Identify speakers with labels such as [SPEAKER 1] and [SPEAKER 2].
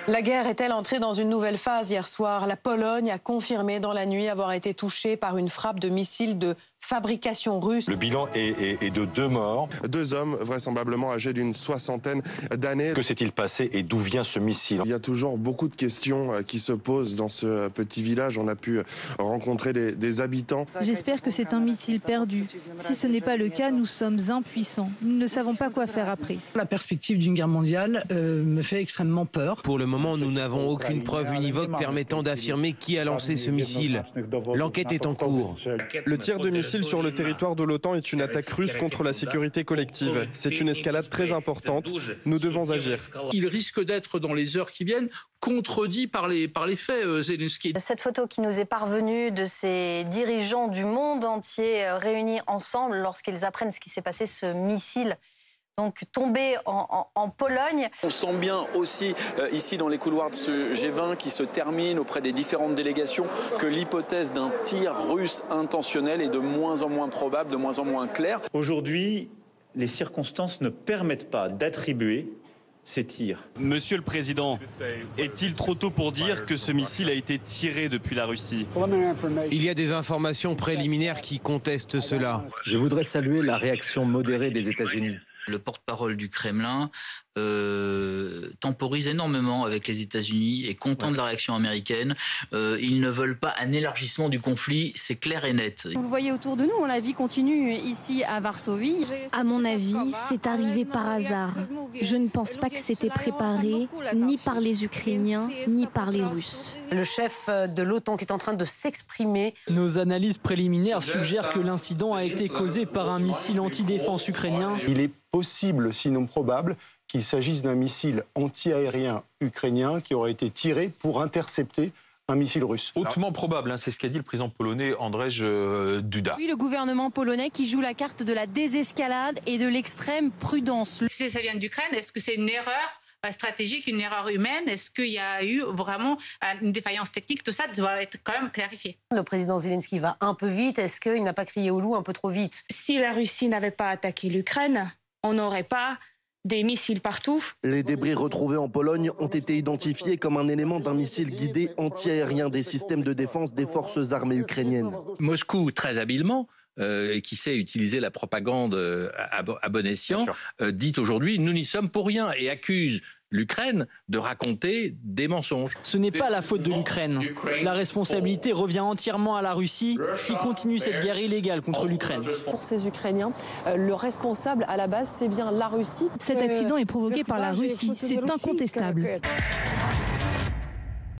[SPEAKER 1] La guerre est-elle entrée dans une nouvelle phase hier soir? La Pologne a confirmé dans la nuit avoir été touchée par une frappe de missiles de fabrication russe.
[SPEAKER 2] Le bilan est de 2 morts.
[SPEAKER 3] 2 hommes vraisemblablement âgés d'une 60aine d'années.
[SPEAKER 2] Que s'est-il passé et d'où vient ce missile?
[SPEAKER 3] Il y a toujours beaucoup de questions qui se posent dans ce petit village. On a pu rencontrer des habitants.
[SPEAKER 4] J'espère que c'est un missile perdu. Si ce n'est pas le cas, nous sommes impuissants. Nous ne savons pas quoi faire après.
[SPEAKER 5] La perspective d'une guerre mondiale me fait extrêmement peur.
[SPEAKER 6] Pour le moment, nous n'avons aucune preuve univoque permettant d'affirmer qui a lancé ce missile. L'enquête est en cours.
[SPEAKER 7] Le tir de missile sur le territoire de l'OTAN est une attaque russe contre la sécurité collective. C'est une escalade très importante. Nous devons agir.
[SPEAKER 8] Il risque d'être, dans les heures qui viennent, contredit par les faits, Zelensky.
[SPEAKER 9] Cette photo qui nous est parvenue de ces dirigeants du monde entier réunis ensemble lorsqu'ils apprennent ce qui s'est passé, ce missile donc tombé en Pologne.
[SPEAKER 10] On sent bien aussi ici dans les couloirs de ce G20 qui se termine auprès des différentes délégations que l'hypothèse d'un tir russe intentionnel est de moins en moins probable, de moins en moins claire.
[SPEAKER 11] Aujourd'hui, les circonstances ne permettent pas d'attribuer ces tirs.
[SPEAKER 12] Monsieur le Président, est-il trop tôt pour dire que ce missile a été tiré depuis la Russie?
[SPEAKER 6] Il y a des informations préliminaires qui contestent cela.
[SPEAKER 13] Je voudrais saluer la réaction modérée des États-Unis.
[SPEAKER 14] Le porte-parole du Kremlin temporise énormément avec les États-Unis, est content de la réaction américaine. Ils ne veulent pas un élargissement du conflit, c'est clair et net.
[SPEAKER 4] Vous le voyez autour de nous, la vie continue ici à Varsovie.
[SPEAKER 15] À mon avis, c'est arrivé par hasard. Je ne pense pas que c'était préparé, ni par les Ukrainiens, ni par les Russes.
[SPEAKER 9] Le chef de l'OTAN qui est en train de s'exprimer.
[SPEAKER 5] Nos analyses préliminaires suggèrent que l'incident a été causé par un missile anti-défense ukrainien.
[SPEAKER 16] Il est possible, sinon probable, qu'il s'agisse d'un missile anti-aérien ukrainien qui aurait été tiré pour intercepter un missile russe.
[SPEAKER 17] Hautement probable, c'est ce qu'a dit le président polonais Andrzej Duda.
[SPEAKER 4] Oui, le gouvernement polonais qui joue la carte de la désescalade et de l'extrême prudence.
[SPEAKER 18] Si ça vient d'Ukraine, est-ce que c'est une erreur stratégique, une erreur humaine? Est-ce qu'il y a eu vraiment une défaillance technique? Tout ça doit être quand même clarifié.
[SPEAKER 9] Le président Zelensky va un peu vite. Est-ce qu'il n'a pas crié au loup un peu trop vite?
[SPEAKER 18] Si la Russie n'avait pas attaqué l'Ukraine, on n'aurait pas des missiles partout.
[SPEAKER 19] Les débris retrouvés en Pologne ont été identifiés comme un élément d'un missile guidé anti-aérien des systèmes de défense des forces armées ukrainiennes.
[SPEAKER 20] Moscou, très habilement, qui sait utiliser la propagande à bon escient, dit aujourd'hui « nous n'y sommes pour rien » et accuse l'Ukraine de raconter des mensonges.
[SPEAKER 5] Ce n'est pas la faute de l'Ukraine. La responsabilité revient entièrement à la Russie qui continue cette guerre illégale contre l'Ukraine.
[SPEAKER 21] Pour ces Ukrainiens, le responsable à la base, c'est bien la Russie.
[SPEAKER 4] Cet accident est provoqué par la Russie, c'est incontestable.